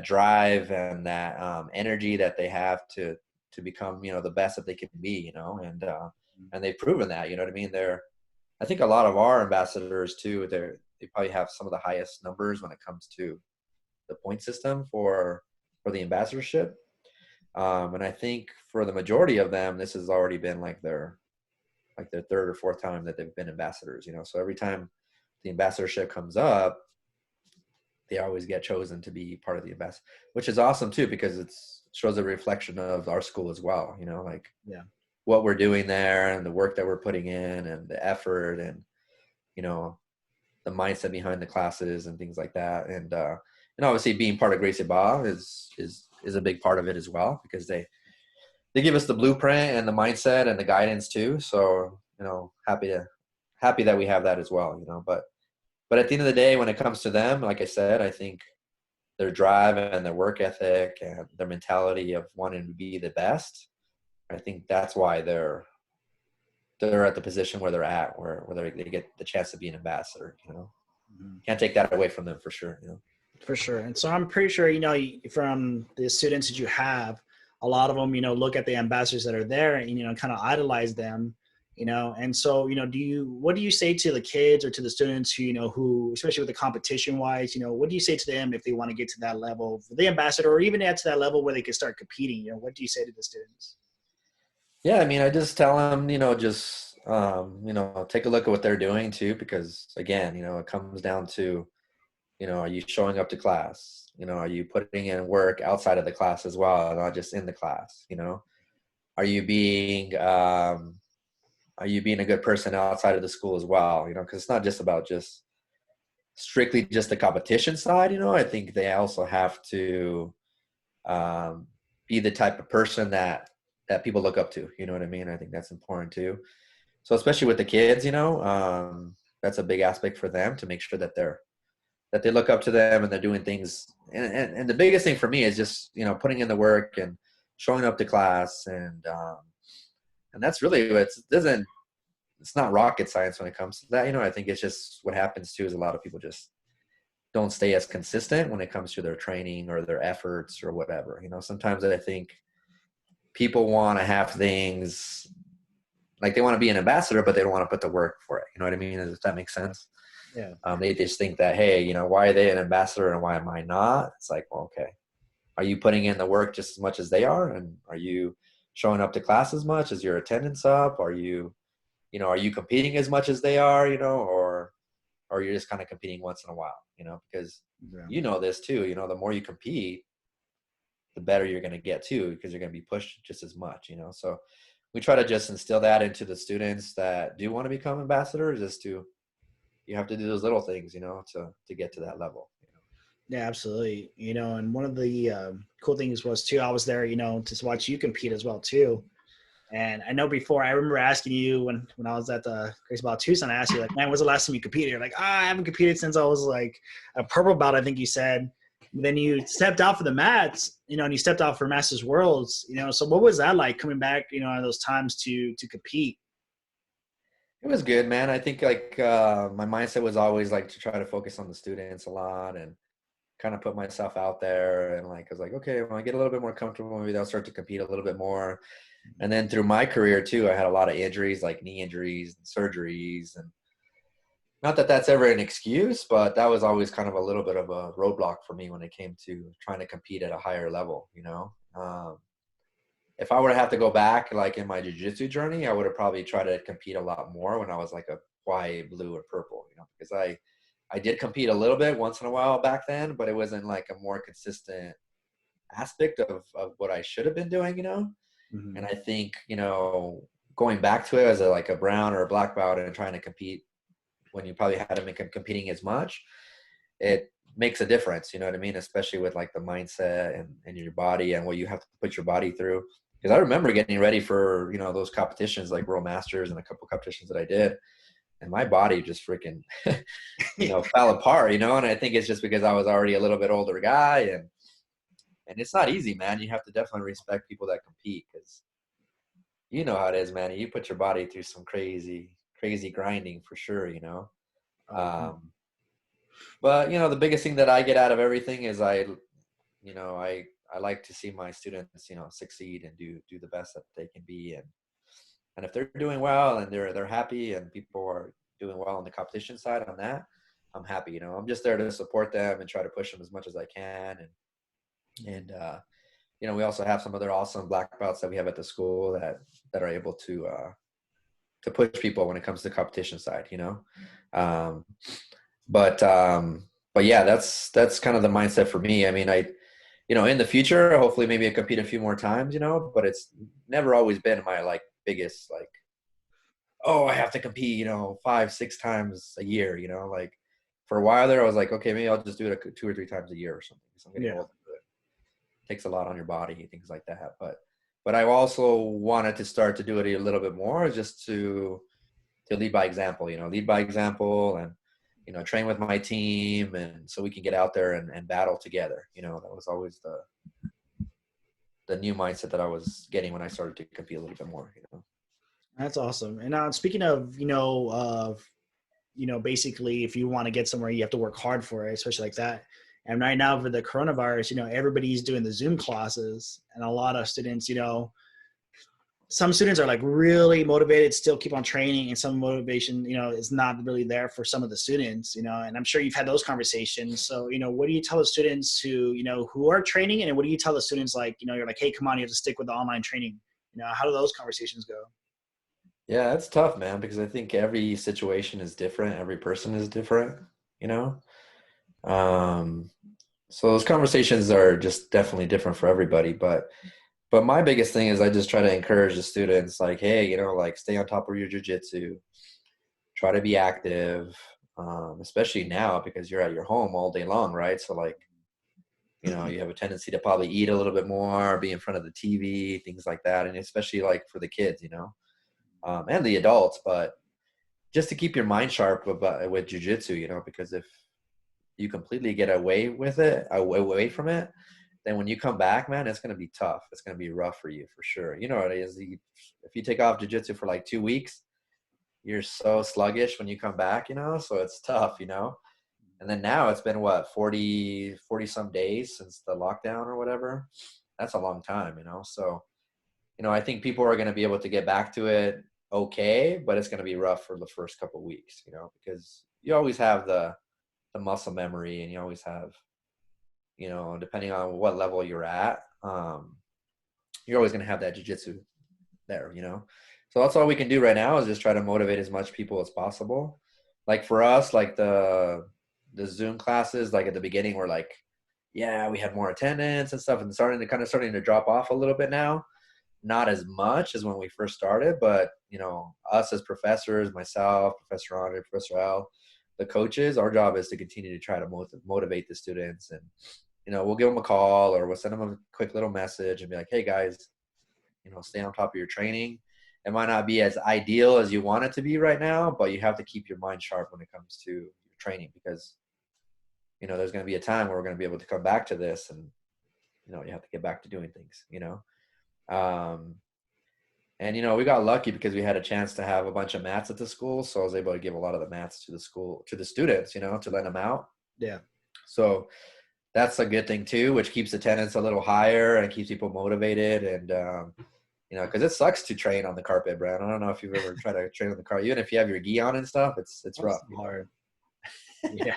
drive and that energy that they have to become, the best that they can be, and they've proven that, you know what I mean? I think a lot of our ambassadors too, they probably have some of the highest numbers when it comes to the point system for the ambassadorship. And I think for the majority of them, this has already been like their third or fourth time that they've been ambassadors, so every time the ambassadorship comes up, they always get chosen to be part of the ambassador, which is awesome too, because it shows a reflection of our school as well, yeah, what we're doing there and the work that we're putting in and the effort and, the mindset behind the classes and things like that. And obviously being part of Gracie Barra is a big part of it as well, because they give us the blueprint and the mindset and the guidance too. So, happy that we have that as well, but at the end of the day, when it comes to them, like I said, I think their drive and their work ethic and their mentality of wanting to be the best, I think that's why they're at the position where they're at, where they get the chance to be an ambassador, Can't take that away from them for sure, For sure. And so I'm pretty sure, from the students that you have, a lot of them, look at the ambassadors that are there and, kind of idolize them, and so, what do you say to the kids or to the students who, especially with the competition wise, what do you say to them if they want to get to that level for the ambassador, or even at to that level where they can start competing? What do you say to the students? Yeah, I mean, I just tell them, just, take a look at what they're doing too, because again, it comes down to, are you showing up to class? Are you putting in work outside of the class as well, not just in the class? Are you being a good person outside of the school as well? Because it's not just about just strictly just the competition side. I think they also have to be the type of person that people look up to. You know what I mean? I think that's important too. So especially with the kids, that's a big aspect for them to make sure that they look up to them and they're doing things. And the biggest thing for me is just, putting in the work and showing up to class. And that's really what it's not rocket science when it comes to that. I think it's just what happens too is a lot of people just don't stay as consistent when it comes to their training or their efforts or whatever. Sometimes I think people want to have things like they want to be an ambassador, but they don't want to put the work for it. You know what I mean? Does that make sense? Yeah. They just think that, hey, why are they an ambassador and why am I not? It's like, well, okay. Are you putting in the work just as much as they are? And are you showing up to class as much? Is your attendance up? Are you competing as much as they are, or you're just kind of competing once in a while, because this too, the more you compete, the better you're going to get too, because you're going to be pushed just as much, so we try to just instill that into the students that do want to become ambassadors, you have to do those little things, to get to that level. Yeah, absolutely. And one of the cool things was too, I was there, to watch you compete as well too. And I know before, I remember asking you when I was at the Gracie Barra Tucson, I asked you, like, man, when's the last time you competed? You're like, I haven't competed since I was like a purple belt, I think you said. Then you stepped out for the mats, and you stepped out for Masters Worlds, so what was that like coming back, at those times to compete? It was good, man. I think like my mindset was always like to try to focus on the students a lot and kind of put myself out there. And like I was like, okay, when I get a little bit more comfortable, maybe I'll start to compete a little bit more. And then through my career too, I had a lot of injuries, like knee injuries and surgeries. And not that that's ever an excuse, but that was always kind of a little bit of a roadblock for me when it came to trying to compete at a higher level, if I were to have to go back, like in my jiu-jitsu journey, I would have probably tried to compete a lot more when I was like a white, blue, or purple, because I did compete a little bit once in a while back then, but it wasn't like a more consistent aspect of what I should have been doing, Mm-hmm. And I think, going back to it as like a brown or a black belt and trying to compete when you probably hadn't been competing as much, it makes a difference, you know what I mean? Especially with like the mindset and your body and what you have to put your body through. Because I remember getting ready for, those competitions like World Masters and a couple competitions that I did. And my body just freaking, fell apart, and I think it's just because I was already a little bit older guy. And it's not easy, man. You have to definitely respect people that compete because you know how it is, man. You put your body through some crazy, crazy grinding for sure, Um, but, the biggest thing that I get out of everything is I like to see my students, succeed and do the best that they can be. And if they're doing well and they're happy and people are doing well on the competition side on that, I'm happy. I'm just there to support them and try to push them as much as I can. And we also have some other awesome black belts that we have at the school that are able to push people when it comes to the competition side, Um, but yeah, that's kind of the mindset for me. I mean, in the future, hopefully maybe I compete a few more times, but it's never always been my like biggest, like, oh, I have to compete, 5-6 times a year, like for a while there, I was like, okay, maybe I'll just do it 2 or 3 times a year or something. So I'm getting older. It takes a lot on your body, things like that. But I also wanted to start to do it a little bit more just to lead by example, lead by example and, train with my team. And so we can get out there and battle together. That was always the new mindset that I was getting when I started to compete a little bit more, That's awesome. And now speaking of, basically if you want to get somewhere, you have to work hard for it, especially like that. And right now for the coronavirus, everybody's doing the Zoom classes and a lot of students, some students are like really motivated, still keep on training, and some motivation, is not really there for some of the students, and I'm sure you've had those conversations. So, what do you tell the students who are training, and what do you tell the students like, you're like, hey, come on, you have to stick with the online training. How do those conversations go? Yeah, it's tough, man, because I think every situation is different. Every person is different, you know? Um, so those conversations are just definitely different for everybody. But my biggest thing is I just try to encourage the students like, hey, like stay on top of your jujitsu, try to be active, especially now because you're at your home all day long, right? So like, you have a tendency to probably eat a little bit more, be in front of the TV, things like that. And especially like for the kids, and the adults, but just to keep your mind sharp with jujitsu, because if you completely get away from it, then when you come back, man, it's going to be tough. It's going to be rough for you for sure. You know what it is. If you take off jujitsu for like 2 weeks, you're so sluggish when you come back, so it's tough, And then now it's been what, 40 some days since the lockdown or whatever. That's a long time, So, I think people are going to be able to get back to it okay, but it's going to be rough for the first couple of weeks, because you always have the muscle memory and you always have, depending on what level you're at, you're always going to have that jiu-jitsu there, So that's all we can do right now is just try to motivate as much people as possible. Like for us, like the Zoom classes, like at the beginning, we're like, yeah, we had more attendance and stuff and starting to drop off a little bit now. Not as much as when we first started, but us as professors, myself, Professor Enrique, Professor L, the coaches, our job is to continue to try to motivate the students. And we'll give them a call or we'll send them a quick little message and be like, hey guys, stay on top of your training. It might not be as ideal as you want it to be right now, but you have to keep your mind sharp when it comes to your training, because there's going to be a time where we're going to be able to come back to this, and, you have to get back to doing things, and, we got lucky because we had a chance to have a bunch of mats at the school. So I was able to give a lot of the mats to the school, to the students, to lend them out. Yeah. So that's a good thing too, which keeps attendance a little higher and keeps people motivated. And, because it sucks to train on the carpet, Brad. I don't know if you've ever tried to train on the carpet. Even if you have your gi on and stuff, it's rough. Hard. Yeah.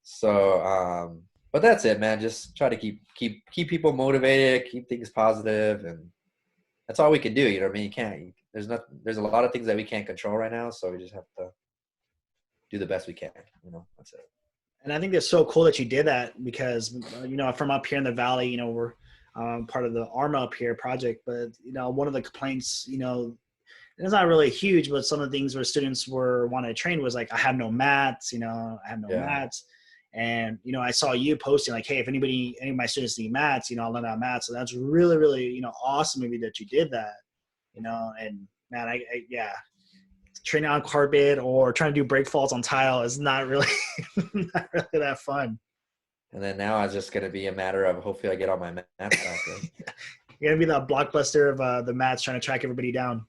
So, but that's it, man. Just try to keep people motivated, keep things positive, and that's all we can do. You know what I mean? You can't. There's a lot of things that we can't control right now, so we just have to do the best we can. That's it. And I think it's so cool that you did that because, from up here in the valley, we're part of the ARMA up here project. But, one of the complaints, it's not really huge, but some of the things where students wanting to train was like, I have no mats, I have no mats. And, I saw you posting like, hey, if any of my students need mats, I'll lend out mats. So that's really, really, awesome of you that you did that, and man, I training on carpet or trying to do break falls on tile is not really, not really that fun. And then now it's just going to be a matter of hopefully I get all my mats back. Right? You're going to be the blockbuster of the mats trying to track everybody down.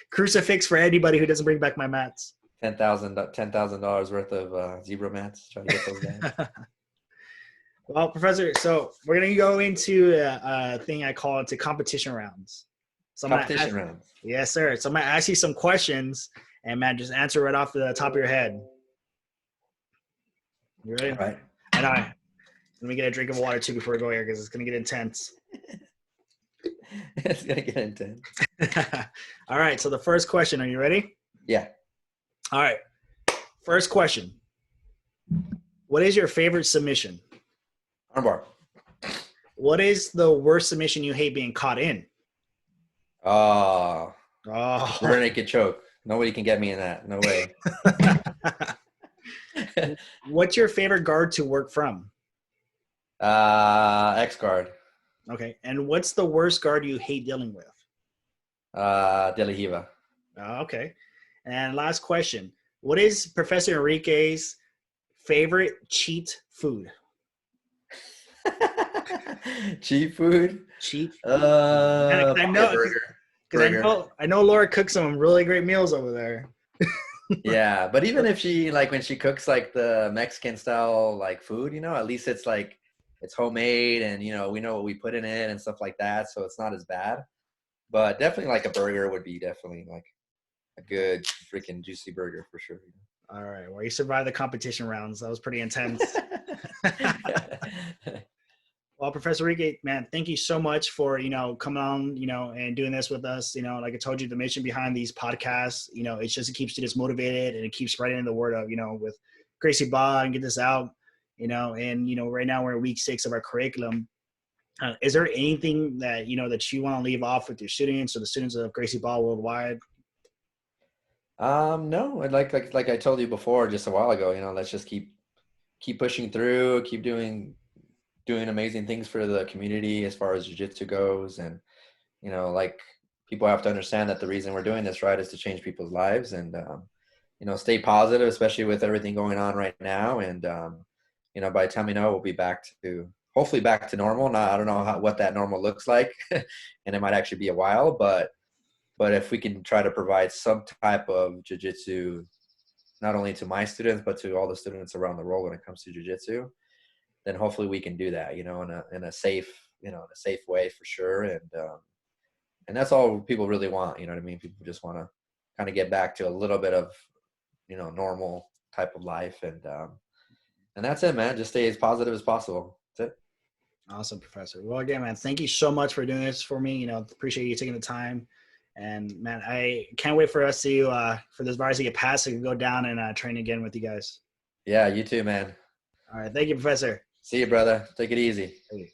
Crucifix for anybody who doesn't bring back my mats. $10,000 worth of zebra mats. Trying to get those down. Well, Professor, so we're going to go into a thing I call it competition rounds. So competition rounds. Yes, sir. So I'm going to ask you some questions, and man, just answer right off the top of your head. You ready? All right. And let me get a drink of water too before we go here because it's going to get intense. It's going to get intense. All right. So the first question, are you ready? Yeah. All right. First question. What is your favorite submission? Armbar. What is the worst submission you hate being caught in? Oh. Rear naked choke. Nobody can get me in that. No way. What's your favorite guard to work from? X guard. Okay. And what's the worst guard you hate dealing with? De La Hiva. Okay. And last question. What is Professor Enrique's favorite cheat food? Cheat food? Cheat food. I know, because I know Laura cooks some really great meals over there. Yeah, but even if she when she cooks like the Mexican style like food, at least it's like it's homemade and we know what we put in it and stuff like that, so it's not as bad. But definitely like a burger would be definitely like a good freaking juicy burger for sure. All right. Well, you survived the competition rounds. That was pretty intense. Well, Professor Enrique, man, thank you so much for, coming on, and doing this with us. Like I told you, the mission behind these podcasts, it's just, it keeps students motivated and it keeps spreading the word of, with Gracie Barra and get this out, and, right now we're in week 6 of our curriculum. Is there anything that, that you want to leave off with your students or the students of Gracie Barra worldwide? No, I'd like I told you before just a while ago, let's just keep pushing through, keep doing amazing things for the community as far as jiu-jitsu goes. And, people have to understand that the reason we're doing this, right, is to change people's lives and, stay positive, especially with everything going on right now. And, by the time we know, we'll be hopefully back to normal. Now, I don't know what that normal looks like and it might actually be a while, but if we can try to provide some type of jiu-jitsu, not only to my students, but to all the students around the world when it comes to jiu-jitsu, then hopefully we can do that, in a safe way for sure. And that's all people really want. You know what I mean? People just want to kind of get back to a little bit of, normal type of life. And that's it, man. Just stay as positive as possible. That's it. Awesome, Professor. Well, again, man, thank you so much for doing this for me. Appreciate you taking the time. And man, I can't wait for us to, for this virus to get past so we can go down and train again with you guys. Yeah, you too, man. All right. Thank you, Professor. See you, brother. Take it easy. Thank you.